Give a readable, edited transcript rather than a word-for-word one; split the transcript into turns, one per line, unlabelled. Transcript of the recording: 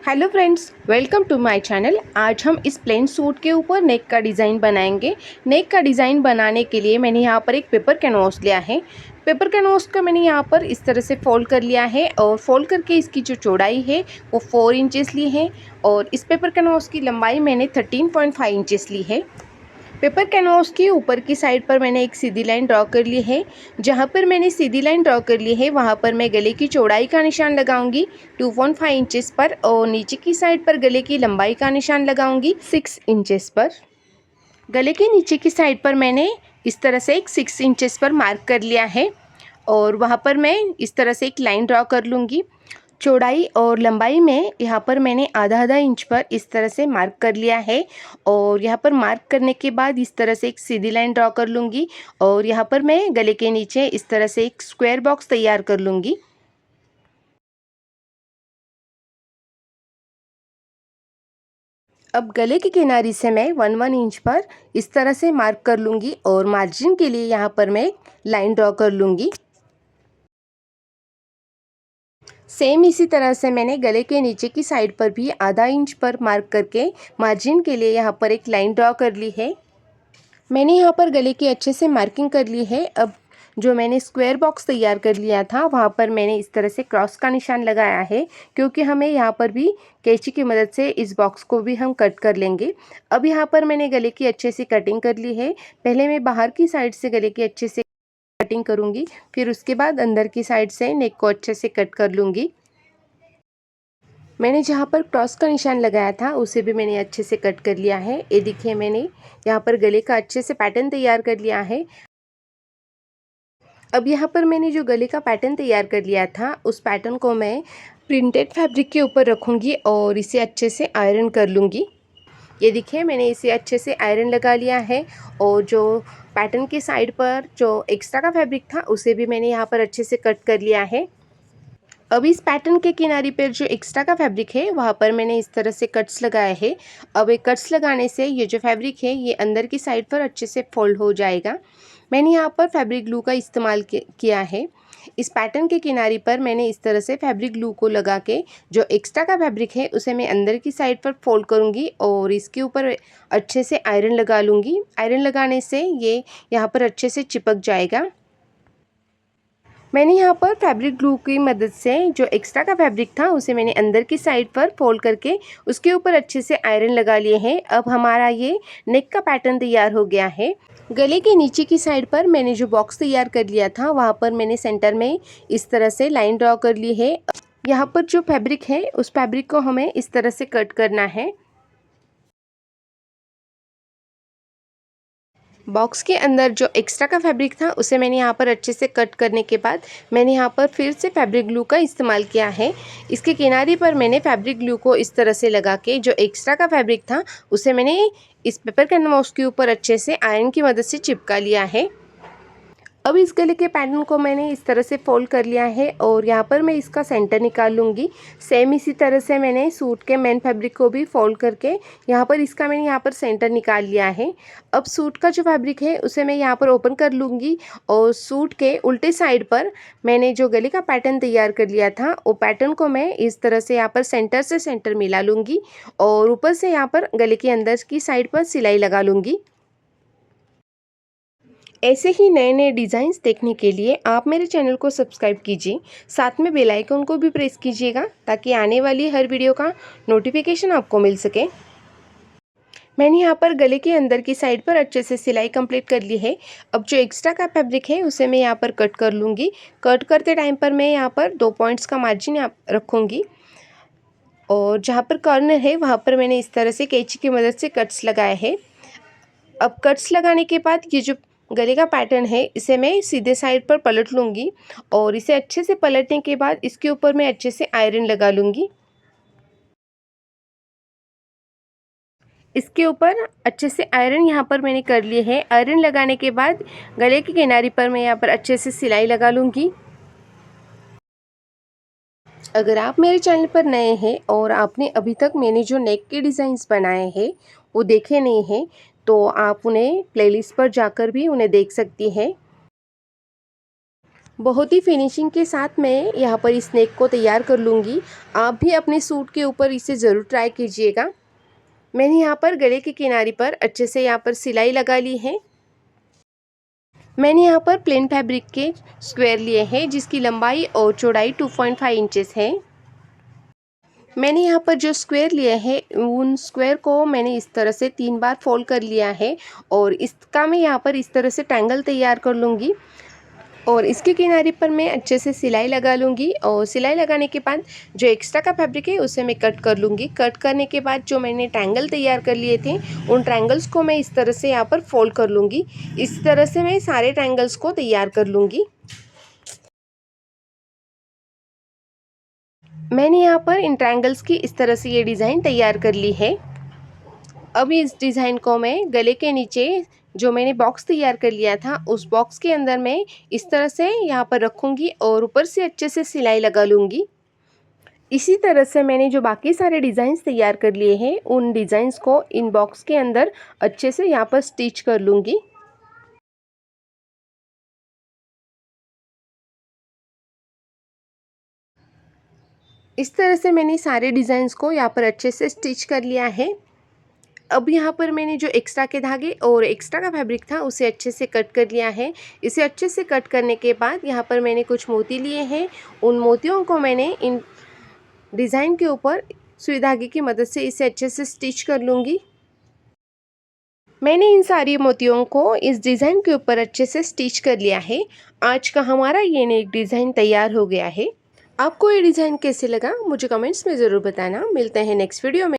Hello friends, welcome to my channel. आज हम इस प्लेन सूट के ऊपर नेक का डिज़ाइन बनाएंगे। नेक का डिज़ाइन बनाने के लिए मैंने यहाँ पर एक पेपर कैनवास लिया है। पेपर कैनवास को मैंने यहाँ पर इस तरह से फोल्ड कर लिया है और फोल्ड करके इसकी जो चौड़ाई है वो 4 इंचेस ली है और इस पेपर कैनवास की लंबाई मैंने 13.5 इंचेस ली है। पेपर कैनवास के ऊपर की साइड पर मैंने एक सीधी लाइन ड्रॉ कर ली है। जहाँ पर मैंने सीधी लाइन ड्रॉ कर ली है वहाँ पर मैं गले की चौड़ाई का निशान लगाऊंगी 2.5 इंचेस पर और नीचे की साइड पर गले की लंबाई का निशान लगाऊंगी 6 इंचेस पर। गले के नीचे की साइड पर मैंने इस तरह से एक 6 इंचेस पर मार्क कर लिया है और वहाँ पर मैं इस तरह से एक लाइन ड्रॉ कर लूँगी। चौड़ाई और लंबाई में यहाँ पर मैंने आधा आधा इंच पर इस तरह से मार्क कर लिया है और यहाँ पर मार्क करने के बाद इस तरह से एक सीधी लाइन ड्रॉ कर लूँगी और यहाँ पर मैं गले के नीचे इस तरह से एक स्क्वायर बॉक्स तैयार कर लूँगी। अब गले की किनारी से मैं 1 इंच पर इस तरह से मार्क कर लूँगी और मार्जिन के लिए यहाँ पर मैं लाइन ड्रॉ कर लूँगी। सेम इसी तरह से मैंने गले के नीचे की साइड पर भी आधा इंच पर मार्क करके मार्जिन के लिए यहाँ पर एक लाइन ड्रॉ कर ली है। मैंने यहाँ पर गले की अच्छे से मार्किंग कर ली है। अब जो मैंने स्क्वायर बॉक्स तैयार कर लिया था वहाँ पर मैंने इस तरह से क्रॉस का निशान लगाया है क्योंकि हमें यहाँ पर भी कैंची की मदद से इस बॉक्स को भी हम कट कर लेंगे। अब यहाँ पर मैंने गले की अच्छे से कटिंग कर ली है। पहले मैं बाहर की साइड से गले की अच्छे से कटिंग करूँगी, फिर उसके बाद अंदर की साइड से नेक को अच्छे से कट कर लूँगी। मैंने जहाँ पर क्रॉस का निशान लगाया था उसे भी मैंने अच्छे से कट कर लिया है। ये देखिए मैंने यहाँ पर गले का अच्छे से पैटर्न तैयार कर लिया है। अब यहाँ पर मैंने जो गले का पैटर्न तैयार कर लिया था उस पैटर्न को मैं प्रिंटेड फैब्रिक के ऊपर रखूँगी और इसे अच्छे से आयरन कर लूँगी। ये देखिए मैंने इसे अच्छे से आयरन लगा लिया है और जो पैटर्न के साइड पर जो एक्स्ट्रा का फैब्रिक था उसे भी मैंने यहाँ पर अच्छे से कट कर लिया है। अब इस पैटर्न के किनारे पर जो एक्स्ट्रा का फैब्रिक है वहाँ पर मैंने इस तरह से कट्स लगाए हैं। अब ये कट्स लगाने से ये जो फैब्रिक है ये अंदर की साइड पर अच्छे से फोल्ड हो जाएगा। मैंने यहाँ पर फैब्रिक ग्लू का इस्तेमाल किया है। इस पैटर्न के किनारे पर मैंने इस तरह से फैब्रिक ग्लू को लगा के जो एक्स्ट्रा का फैब्रिक है उसे मैं अंदर की साइड पर फोल्ड करूँगी और इसके ऊपर अच्छे से आयरन लगा लूँगी। आयरन लगाने से ये यहाँ पर अच्छे से चिपक जाएगा। मैंने यहाँ पर फैब्रिक ग्लू की मदद से जो एक्स्ट्रा का फैब्रिक था उसे मैंने अंदर की साइड पर फोल्ड करके उसके ऊपर अच्छे से आयरन लगा लिए हैं। अब हमारा ये नेक का पैटर्न तैयार हो गया है। गले के नीचे की साइड पर मैंने जो बॉक्स तैयार कर लिया था वहाँ पर मैंने सेंटर में इस तरह से लाइन ड्रॉ कर ली है। यहाँ पर जो फैब्रिक है उस फैब्रिक को हमें इस तरह से कट करना है। बॉक्स के अंदर जो एक्स्ट्रा का फैब्रिक था उसे मैंने यहाँ पर अच्छे से कट करने के बाद मैंने यहाँ पर फिर से फैब्रिक ग्लू का इस्तेमाल किया है। इसके किनारे पर मैंने फैब्रिक ग्लू को इस तरह से लगा के जो एक्स्ट्रा का फैब्रिक था उसे मैंने इस पेपर कैनवास के ऊपर अच्छे से आयरन की मदद से चिपका लिया है। अब इस गले के पैटर्न को मैंने इस तरह से फोल्ड कर लिया है और यहाँ पर मैं इसका सेंटर निकाल लूँगी। सेम इसी तरह से मैंने सूट के मेन फैब्रिक को भी फोल्ड करके यहाँ पर इसका मैंने यहाँ पर सेंटर निकाल लिया है। अब सूट का जो फैब्रिक है उसे मैं यहाँ पर ओपन कर लूँगी और सूट के उल्टे साइड पर मैंने जो गले का पैटर्न तैयार कर लिया था वो पैटर्न को मैं इस तरह से यहाँ पर सेंटर से सेंटर मिला लूँगी और ऊपर से यहाँ पर गले के अंदर की साइड पर सिलाई लगा लूँगी। ऐसे ही नए नए डिज़ाइंस देखने के लिए आप मेरे चैनल को सब्सक्राइब कीजिए, साथ में बेल आइकन को भी प्रेस कीजिएगा ताकि आने वाली हर वीडियो का नोटिफिकेशन आपको मिल सके। मैंने यहाँ पर गले के अंदर की साइड पर अच्छे से सिलाई कंप्लीट कर ली है। अब जो एक्स्ट्रा का फैब्रिक है उसे मैं यहाँ पर कट कर लूँगी। कट करते टाइम पर मैं यहाँ पर 2 पॉइंट्स का मार्जिन यहाँ रखूँगी और जहाँ पर कॉर्नर है वहाँ पर मैंने इस तरह से कैंची की मदद से कट्स लगाए हैं। अब कट्स लगाने के बाद ये जो गले का पैटर्न है इसे मैं सीधे साइड पर पलट लूँगी और इसे अच्छे से पलटने के बाद इसके ऊपर मैं अच्छे से आयरन लगा लूँगी। इसके ऊपर अच्छे से आयरन यहाँ पर मैंने कर लिए है। आयरन लगाने के बाद गले के किनारे पर मैं यहाँ पर अच्छे से सिलाई लगा लूँगी। अगर आप मेरे चैनल पर नए हैं और आपने अभी तक मैंने जो नेक के डिज़ाइंस बनाए हैं वो देखे नहीं हैं तो आप उन्हें प्लेलिस्ट पर जाकर भी उन्हें देख सकती हैं। बहुत ही फिनिशिंग के साथ मैं यहाँ पर इस नेक को तैयार कर लूँगी। आप भी अपने सूट के ऊपर इसे ज़रूर ट्राई कीजिएगा। मैंने यहाँ पर गले के किनारे पर अच्छे से यहाँ पर सिलाई लगा ली है। मैंने यहाँ पर प्लेन फैब्रिक के स्क्वायर लिए हैं जिसकी लंबाई और चौड़ाई 2.5 इंचेस है। मैंने यहाँ पर जो स्क्वायर लिए हैं उन स्क्वायर को मैंने इस तरह से 3 बार फोल्ड कर लिया है और इसका मैं यहाँ पर इस तरह से ट्रायंगल तैयार कर लूँगी और इसके किनारे पर मैं अच्छे से सिलाई लगा लूँगी और सिलाई लगाने के बाद जो एक्स्ट्रा का फैब्रिक है उसे मैं कट कर लूँगी। कट करने के बाद जो मैंने ट्रायंगल तैयार कर लिए थे उन ट्रायंगल्स को मैं इस तरह से यहाँ पर फोल्ड कर लूँगी। इस तरह से मैं सारे ट्रायंगल्स को तैयार कर लूँगी। मैंने यहाँ पर इन ट्रायंगल्स की इस तरह से ये डिज़ाइन तैयार कर ली है। अब इस डिज़ाइन को मैं गले के नीचे जो मैंने बॉक्स तैयार कर लिया था उस बॉक्स के अंदर मैं इस तरह से यहाँ पर रखूँगी और ऊपर से अच्छे से सिलाई लगा लूँगी। इसी तरह से मैंने जो बाकी सारे डिज़ाइंस तैयार कर लिए हैं उन डिज़ाइंस को इन बॉक्स के अंदर अच्छे से यहाँ पर स्टिच कर लूँगी। इस तरह से मैंने सारे डिज़ाइंस को यहाँ पर अच्छे से स्टिच कर लिया है। अब यहाँ पर मैंने जो एक्स्ट्रा के धागे और एक्स्ट्रा का फैब्रिक था उसे अच्छे से कट कर लिया है। इसे अच्छे से कट करने के बाद यहाँ पर मैंने कुछ मोती लिए हैं। उन मोतियों को मैंने इन डिज़ाइन के ऊपर सुई धागे की मदद से इसे अच्छे से स्टिच कर लूँगी। मैंने इन सारी मोतियों को इस डिज़ाइन के ऊपर अच्छे से स्टिच कर लिया है। आज का हमारा ये नेक डिज़ाइन तैयार हो गया है। आपको ये डिज़ाइन कैसे लगा मुझे कमेंट्स में ज़रूर बताना। मिलते हैं नेक्स्ट वीडियो में।